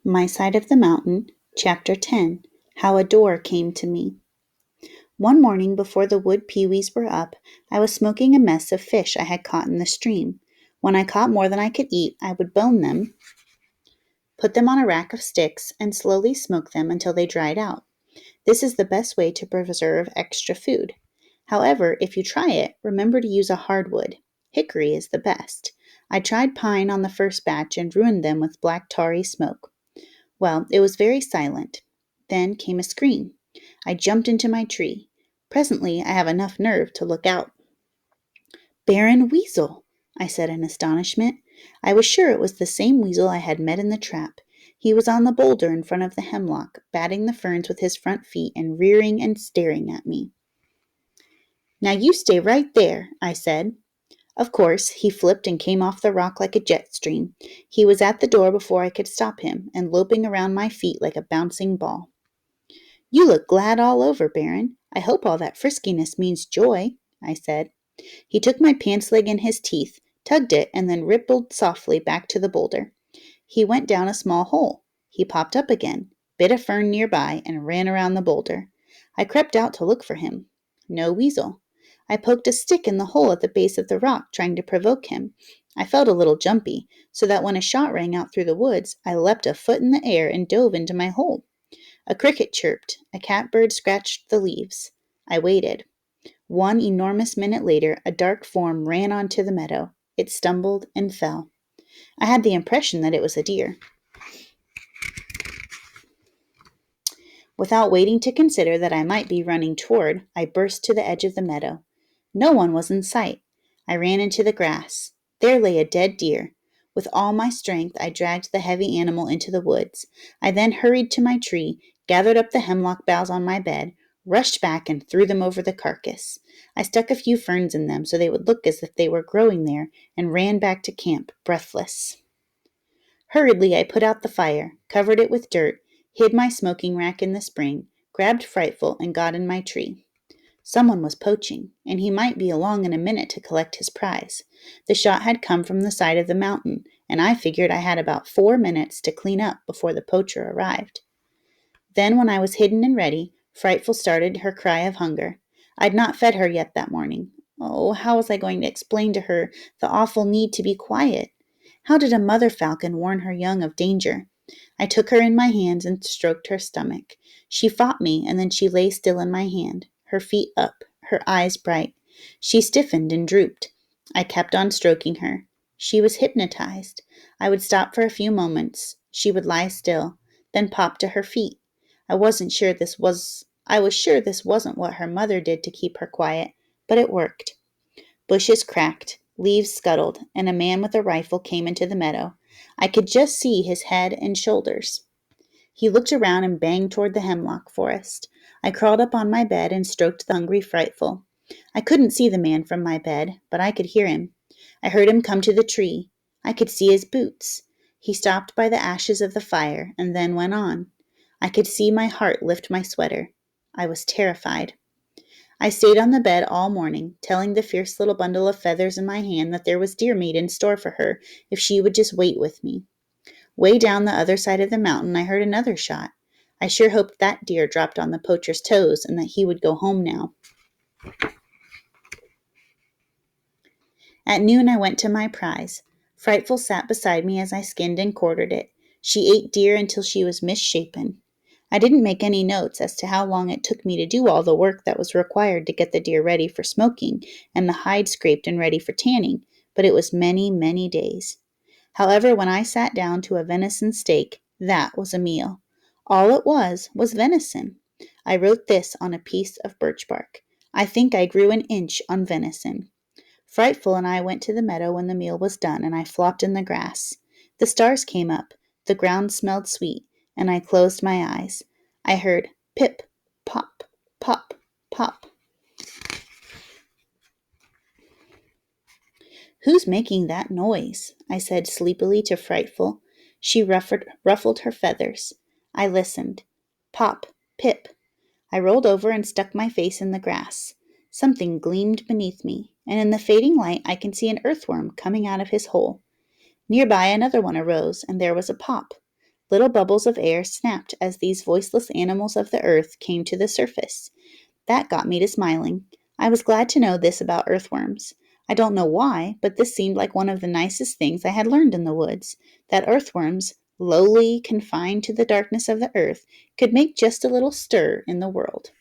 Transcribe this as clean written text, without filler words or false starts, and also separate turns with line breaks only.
My Side of the Mountain, Chapter 10. How a Door Came to Me. One morning before the wood pewees were up, I was smoking a mess of fish I had caught in the stream. When I caught more than I could eat, I would bone them, put them on a rack of sticks, and slowly smoke them until they dried out. This is the best way to preserve extra food. However, if you try it, remember to use a hardwood. Hickory is the best. I tried pine on the first batch and ruined them with black tarry smoke. Well, it was very silent. Then came a scream. I jumped into my tree. Presently I have enough nerve to look out. Baron Weasel, I said in astonishment. I was sure it was the same weasel I had met in the trap. He was on the boulder in front of the hemlock, batting the ferns with his front feet and rearing and staring at me. Now you stay right there, I said. Of course, he flipped and came off the rock like a jet stream. He was at the door before I could stop him, and loping around my feet like a bouncing ball. You look glad all over, Baron. I hope all that friskiness means joy, I said. He took my pants leg in his teeth, tugged it, and then rippled softly back to the boulder. He went down a small hole. He popped up again, bit a fern nearby, and ran around the boulder. I crept out to look for him. No weasel. I poked a stick in the hole at the base of the rock, trying to provoke him. I felt a little jumpy, so that when a shot rang out through the woods, I leapt a foot in the air and dove into my hole. A cricket chirped. A catbird scratched the leaves. I waited. 1 enormous minute later, a dark form ran onto the meadow. It stumbled and fell. I had the impression that it was a deer. Without waiting to consider that I might be running toward, I burst to the edge of the meadow. No one was in sight. I ran into the grass. There lay a dead deer. With all my strength, I dragged the heavy animal into the woods. I then hurried to my tree, gathered up the hemlock boughs on my bed, rushed back and threw them over the carcass. I stuck a few ferns in them so they would look as if they were growing there, and ran back to camp, breathless. Hurriedly, I put out the fire, covered it with dirt, hid my smoking rack in the spring, grabbed Frightful, and got in my tree. Someone was poaching, and he might be along in a minute to collect his prize. The shot had come from the side of the mountain, and I figured I had about 4 minutes to clean up before the poacher arrived. Then, when I was hidden and ready, Frightful started her cry of hunger. I'd not fed her yet that morning. Oh, how was I going to explain to her the awful need to be quiet? How did a mother falcon warn her young of danger? I took her in my hands and stroked her stomach. She fought me, and then she lay still in my hand, her feet up, her eyes bright. She stiffened and drooped. I kept on stroking her. She was hypnotized. I would stop for a few moments. She would lie still, then pop to her feet. I was sure this wasn't what her mother did to keep her quiet, but it worked. Bushes cracked, leaves scuttled, and a man with a rifle came into the meadow. I could just see his head and shoulders. He looked around and banged toward the hemlock forest. I crawled up on my bed and stroked the hungry Frightful. I couldn't see the man from my bed, but I could hear him. I heard him come to the tree. I could see his boots. He stopped by the ashes of the fire and then went on. I could see my heart lift my sweater. I was terrified. I stayed on the bed all morning, telling the fierce little bundle of feathers in my hand that there was deer meat in store for her if she would just wait with me. Way down the other side of the mountain, I heard another shot. I sure hoped that deer dropped on the poacher's toes and that he would go home now. At noon, I went to my prize. Frightful sat beside me as I skinned and quartered it. She ate deer until she was misshapen. I didn't make any notes as to how long it took me to do all the work that was required to get the deer ready for smoking and the hide scraped and ready for tanning, but it was many, many days. However, when I sat down to a venison steak, that was a meal. All it was venison. I wrote this on a piece of birch bark. I think I grew an inch on venison. Frightful and I went to the meadow when the meal was done, and I flopped in the grass. The stars came up, the ground smelled sweet, and I closed my eyes. I heard pip, pop, pop, pop. Who's making that noise? I said sleepily to Frightful. She ruffled her feathers. I listened. Pop, pip. I rolled over and stuck my face in the grass. Something gleamed beneath me, and in the fading light I can see an earthworm coming out of his hole. Nearby another one arose, and there was a pop. Little bubbles of air snapped as these voiceless animals of the earth came to the surface. That got me to smiling. I was glad to know this about earthworms. I don't know why, but this seemed like one of the nicest things I had learned in the woods, that earthworms, lowly, confined to the darkness of the earth, could make just a little stir in the world.